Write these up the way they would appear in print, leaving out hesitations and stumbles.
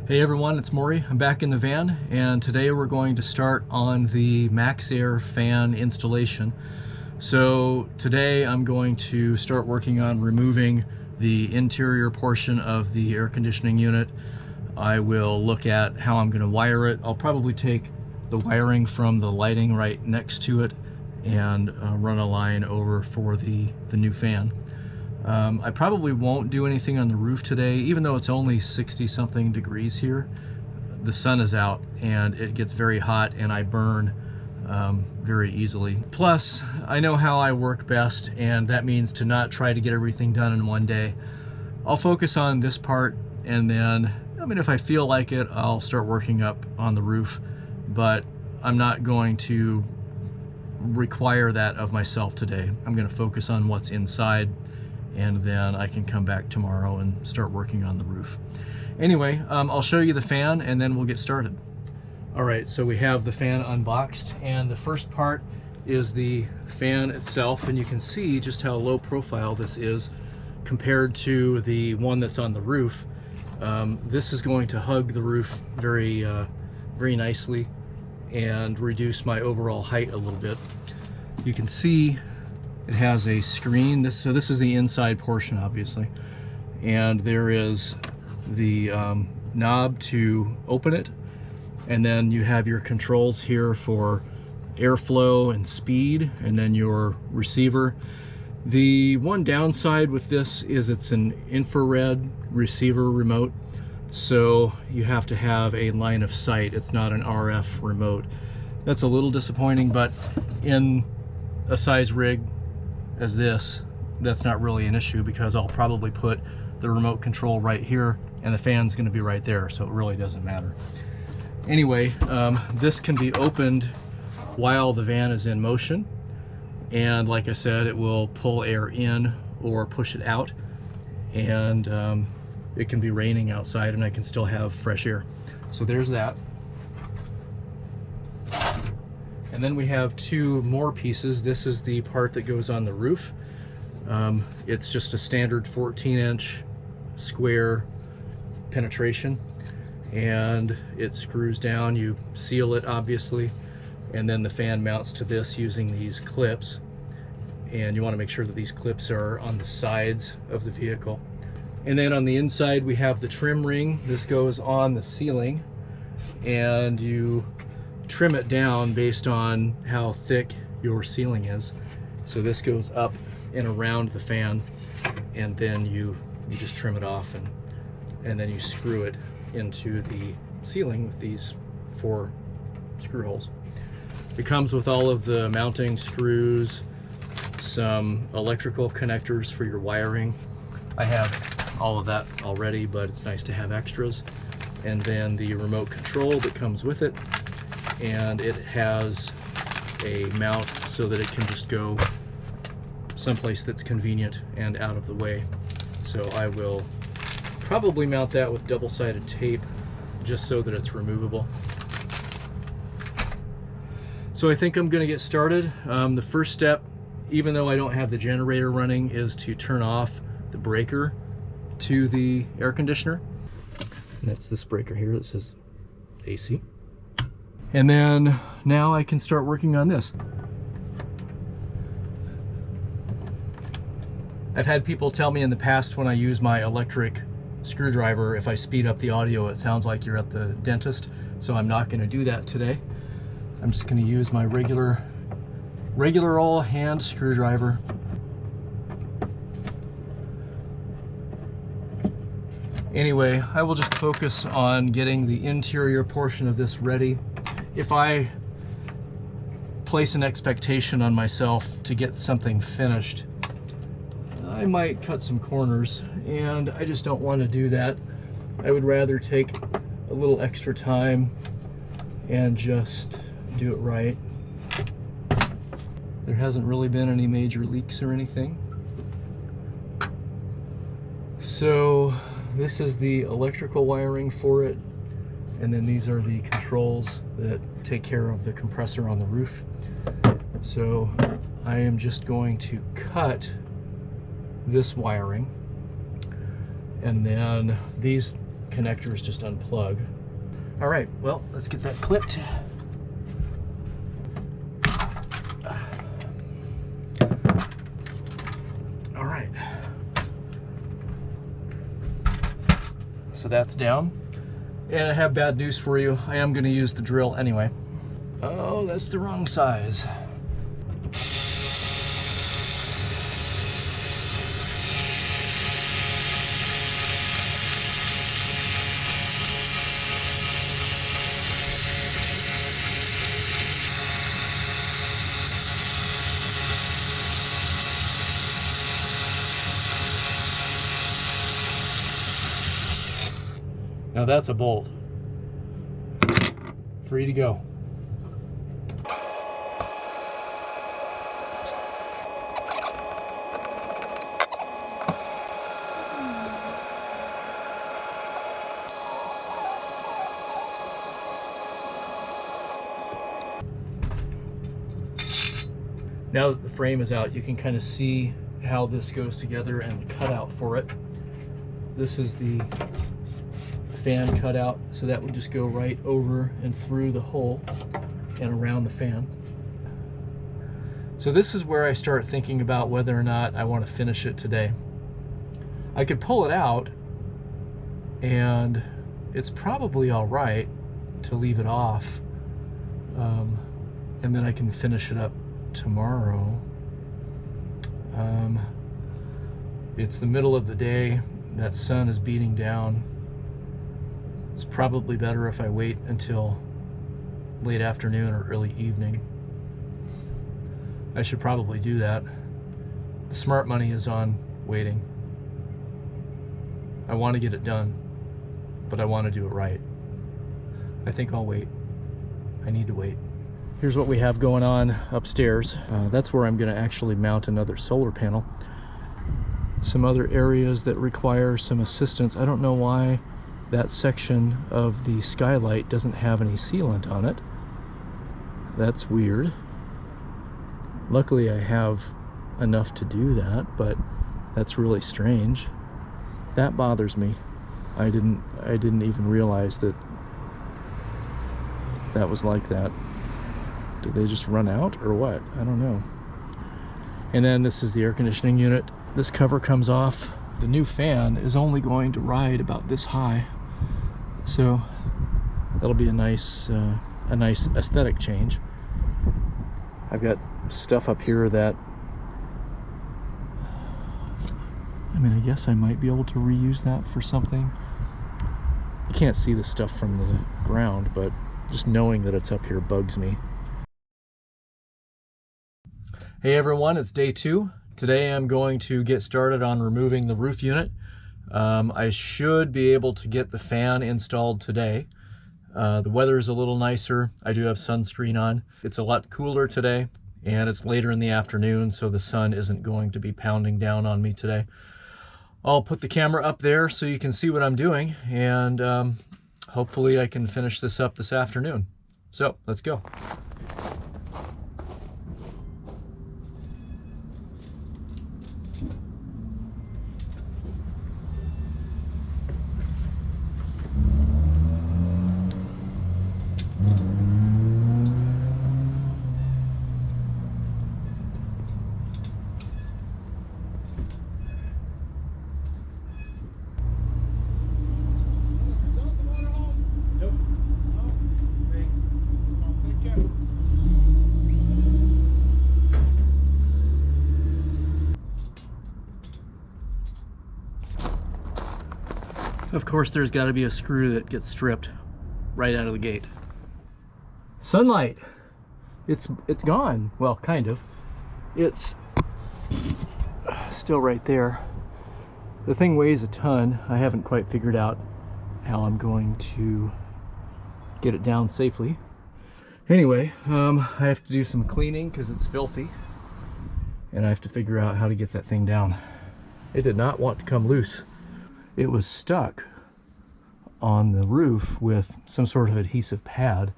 Hey everyone, it's Maury. I'm back in the van, and today we're going to start on the MaxxFan installation. So today I'm going to start working on removing the interior portion of the air conditioning unit. I will look at how I'm going to wire it. I'll probably take the wiring from the lighting right next to it and run a line over for the new fan. I probably won't do anything on the roof today, even though it's only 60-something degrees here. The sun is out and it gets very hot and I burn very easily. Plus, I know how I work best, and that means to not try to get everything done in one day. I'll focus on this part, and then, if I feel like it, I'll start working up on the roof, but I'm not going to require that of myself today. I'm going to focus on what's inside, and then I can come back tomorrow and start working on the roof. Anyway, I'll show you the fan and then we'll get started. All right, so we have the fan unboxed, and the first part is the fan itself, and you can see just how low profile this is compared to the one that's on the roof. This is going to hug the roof very nicely and reduce my overall height a little bit. You can see it has a screen. So this is the inside portion, obviously, and there is the knob to open it, and then you have your controls here for airflow and speed, and then your receiver. The one downside with this is it's an infrared receiver remote, so you have to have a line of sight. It's not an RF remote. That's a little disappointing, but in a size rig as this, that's not really an issue, because I'll probably put the remote control right here and the fan's going to be right there, so it really doesn't matter. Anyway, this can be opened while the van is in motion, and like I said, it will pull air in or push it out, and it can be raining outside and I can still have fresh air. So there's that. And then we have two more pieces. This is the part that goes on the roof. It's just a standard 14-inch square penetration, and it screws down. You seal it, obviously, and then the fan mounts to this using these clips. And you want to make sure that these clips are on the sides of the vehicle. And then on the inside we have the trim ring. This goes on the ceiling, and you trim it down based on how thick your ceiling is. So this goes up and around the fan, and then you just trim it off, and then you screw it into the ceiling with these 4 screw holes. It comes with all of the mounting screws, some electrical connectors for your wiring. I have all of that already, but it's nice to have extras. And then the remote control that comes with it, and it has a mount so that it can just go someplace that's convenient and out of the way. So I will probably mount that with double-sided tape just so that it's removable. So I think I'm going to get started. The first step, even though I don't have the generator running, is to turn off the breaker to the air conditioner. And that's this breaker here that says AC. And then now I can start working on this. I've had people tell me in the past, when I use my electric screwdriver, if I speed up the audio, it sounds like you're at the dentist. So I'm not going to do that today. I'm just going to use my regular old hand screwdriver. Anyway, I will just focus on getting the interior portion of this ready. If I place an expectation on myself to get something finished, I might cut some corners, and I just don't want to do that. I would rather take a little extra time and just do it right. There hasn't really been any major leaks or anything. So this is the electrical wiring for it, and then these are the controls that take care of the compressor on the roof. So I am just going to cut this wiring, and then these connectors just unplug. All right, well, let's get that clipped. All right. So that's down. And I have bad news for you. I am going to use the drill anyway. Oh, that's the wrong size. Now that's a bolt. Free to go. Now that the frame is out, you can kind of see how this goes together and the cutout for it. This is the fan cutout, so that would just go right over and through the hole and around the fan. So this is where I start thinking about whether or not I want to finish it today. I could pull it out and it's probably all right to leave it off, and then I can finish it up tomorrow. It's the middle of the day, that sun is beating down. It's probably better if I wait until late afternoon or early evening. I should probably do that. The smart money is on waiting. I want to get it done, but I want to do it right. I think I'll wait. I need to wait. Here's what we have going on upstairs. That's where I'm going to actually mount another solar panel. Some other areas that require some assistance. I don't know why that section of the skylight doesn't have any sealant on it. That's weird. Luckily I have enough to do that, but that's really strange. That bothers me. I didn't even realize that that was like that. Did they just run out or what? I don't know. And then this is the air conditioning unit. This cover comes off. The new fan is only going to ride about this high, so that'll be a nice aesthetic change. I've got stuff up here that, I mean, I guess I might be able to reuse that for something. You can't see the stuff from the ground, but just knowing that it's up here bugs me. Hey everyone, it's day 2. Today I'm going to get started on removing the roof unit. I should be able to get the fan installed today. The weather is a little nicer. I do have sunscreen on. It's a lot cooler today, and it's later in the afternoon, so the sun isn't going to be pounding down on me today. I'll put the camera up there so you can see what I'm doing, and hopefully I can finish this up this afternoon. So let's go. Of course, there's got to be a screw that gets stripped right out of the gate. Sunlight. It's gone. Well, kind of. It's still right there. The thing weighs a ton. I haven't quite figured out how I'm going to get it down safely. Anyway, I have to do some cleaning because it's filthy, and I have to figure out how to get that thing down. It did not want to come loose. It was stuck on the roof with some sort of adhesive pad.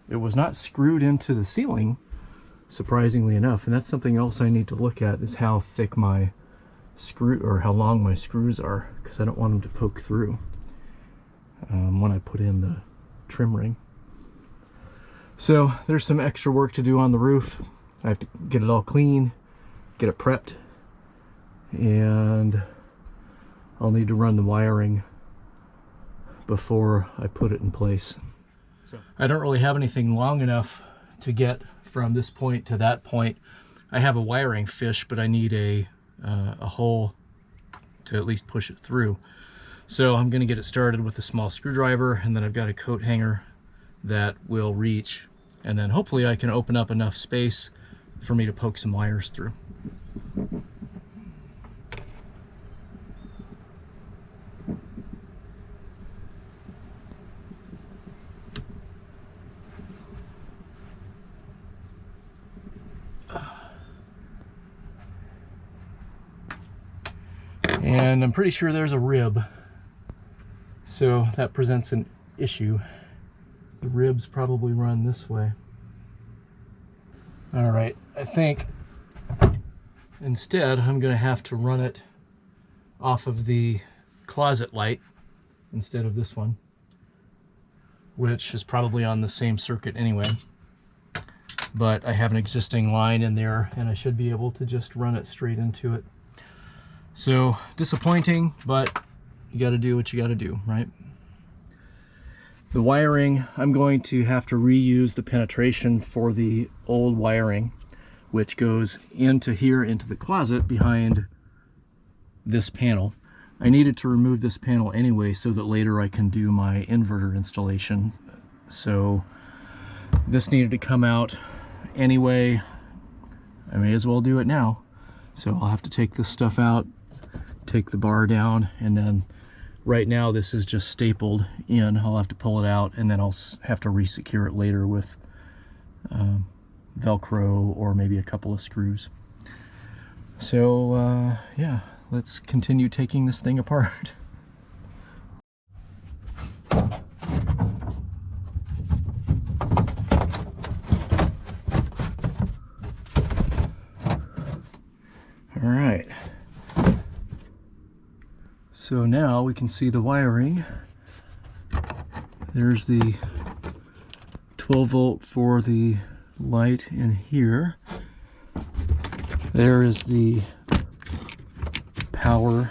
It was not screwed into the ceiling, surprisingly enough, and that's something else I need to look at, is how thick my screw, or how long my screws are, because I don't want them to poke through when I put in the trim ring. So there's some extra work to do on the roof. I have to get it all clean, get it prepped, and I'll need to run the wiring before I put it in place. So I don't really have anything long enough to get from this point to that point. I have a wiring fish, but I need a hole to at least push it through. So I'm going to get it started with a small screwdriver, and then I've got a coat hanger that will reach, and then hopefully I can open up enough space for me to poke some wires through. And I'm pretty sure there's a rib, so that presents an issue. The ribs probably run this way. All right, I think instead I'm gonna have to run it off of the closet light instead of this one, which is probably on the same circuit anyway. But I have an existing line in there, and I should be able to just run it straight into it. So disappointing, but you got to do what you got to do, right? The wiring, I'm going to have to reuse the penetration for the old wiring, which goes into here, into the closet behind this panel. I needed to remove this panel anyway so that later I can do my inverter installation. So this needed to come out anyway. I may as well do it now. So I'll have to take this stuff out, take the bar down, and then right now this is just stapled in. I'll have to pull it out, and then I'll have to re-secure it later with Velcro or maybe a couple of screws. So yeah, let's continue taking this thing apart. All right. So now we can see the wiring. There's the 12 volt for the light in here. There is the power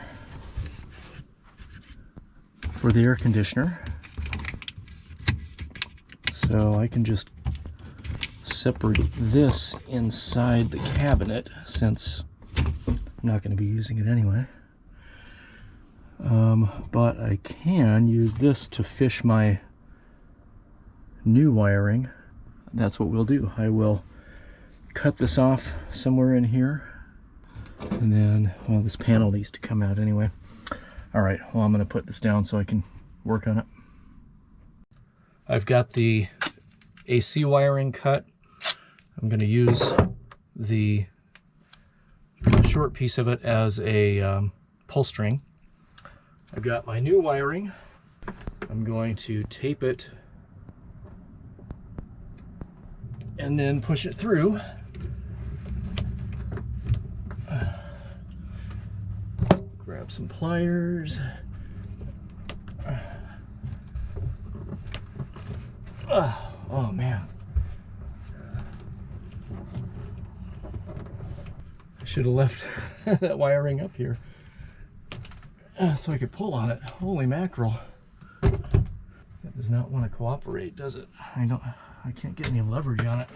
for the air conditioner. So I can just separate this inside the cabinet since I'm not going to be using it anyway. But I can use this to fish my new wiring. That's what we'll do. I will cut this off somewhere in here, and then, well, this panel needs to come out anyway. All right, well, I'm going to put this down so I can work on it. I've got the AC wiring cut. I'm going to use the short piece of it as a pull string. I've got my new wiring. I'm going to tape it and then push it through. Grab some pliers. Oh man. I should have left that wiring up here so I could pull on it. Holy mackerel. That does not want to cooperate, does it? I can't get any leverage on it.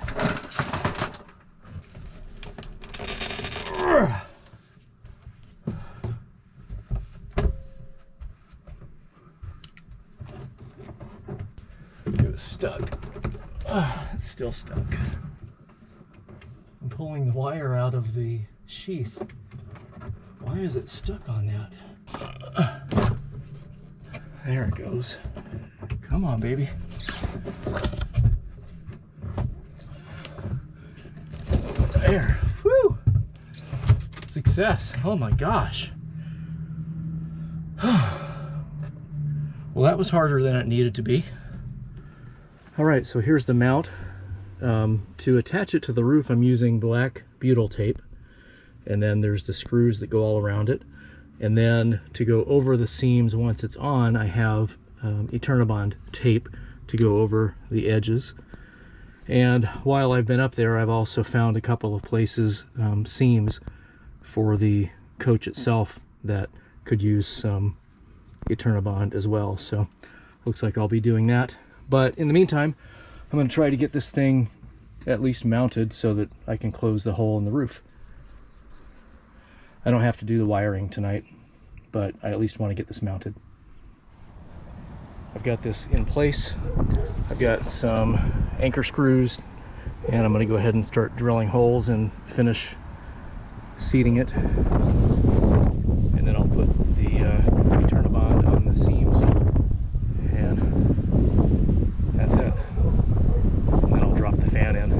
It was stuck. It's still stuck. I'm pulling the wire out of the sheath. Why is it stuck on that? There it goes. Come on, baby. There. Whew. Success. Oh my gosh. Well, that was harder than it needed to be. All right, so here's the mount. To attach it to the roof, I'm using black butyl tape. and then there's the screws that go all around it. And then to go over the seams once it's on, I have Eternabond tape to go over the edges. And while I've been up there, I've also found a couple of places, seams for the coach itself that could use some Eternabond as well. So looks like I'll be doing that. But in the meantime, I'm going to try to get this thing at least mounted so that I can close the hole in the roof. I don't have to do the wiring tonight, but I at least want to get this mounted. I've got this in place. I've got some anchor screws, and I'm going to go ahead and start drilling holes and finish seating it. And then I'll put the Eternabond on the seams, and that's it. And then I'll drop the fan in.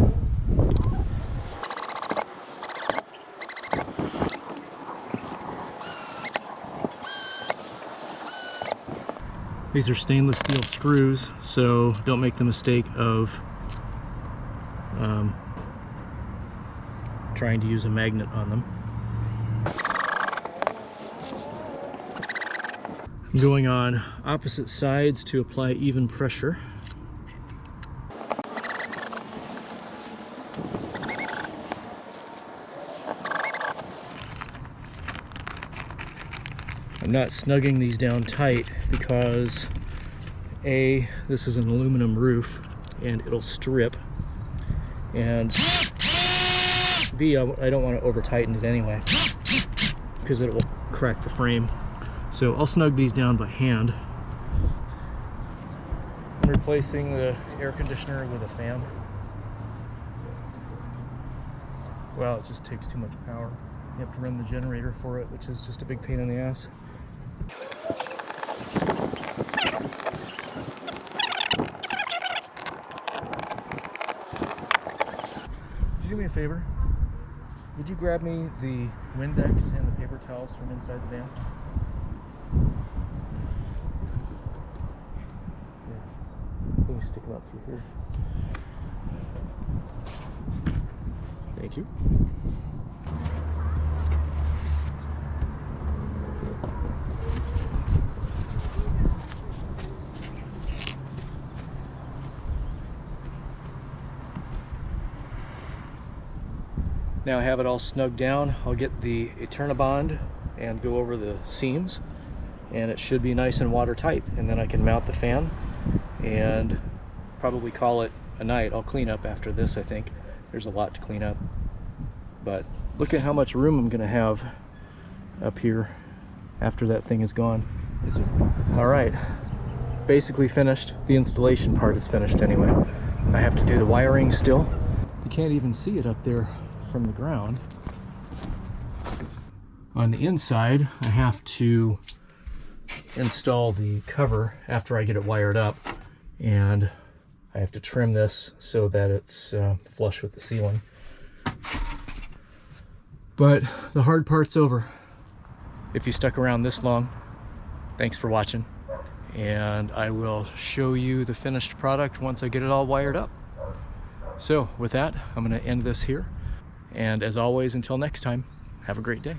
These are stainless steel screws, so don't make the mistake of trying to use a magnet on them. I'm going on opposite sides to apply even pressure. I'm not snugging these down tight because A, this is an aluminum roof and it'll strip, and B, I don't want to over tighten it anyway because it will crack the frame. So I'll snug these down by hand. I'm replacing the air conditioner with a fan. Well, it just takes too much power. You have to run the generator for it, which is just a big pain in the ass. Would you do me a favor? Would you grab me the Windex and the paper towels from inside the van? Yeah. Can you stick them up through here? Thank you. Now I have it all snugged down. I'll get the Eternabond and go over the seams, and it should be nice and watertight, and then I can mount the fan and probably call it a night. I'll clean up after this, I think. There's a lot to clean up, but look at how much room I'm gonna have up here after that thing is gone. It's just all right. Basically finished. The installation part is finished anyway. I have to do the wiring still. You can't even see it up there from the ground. On the inside, I have to install the cover after I get it wired up, and I have to trim this so that it's flush with the ceiling. But the hard part's over. If you stuck around this long, thanks for watching, and I will show you the finished product once I get it all wired up. So with that, I'm going to end this here. And as always, until next time, have a great day.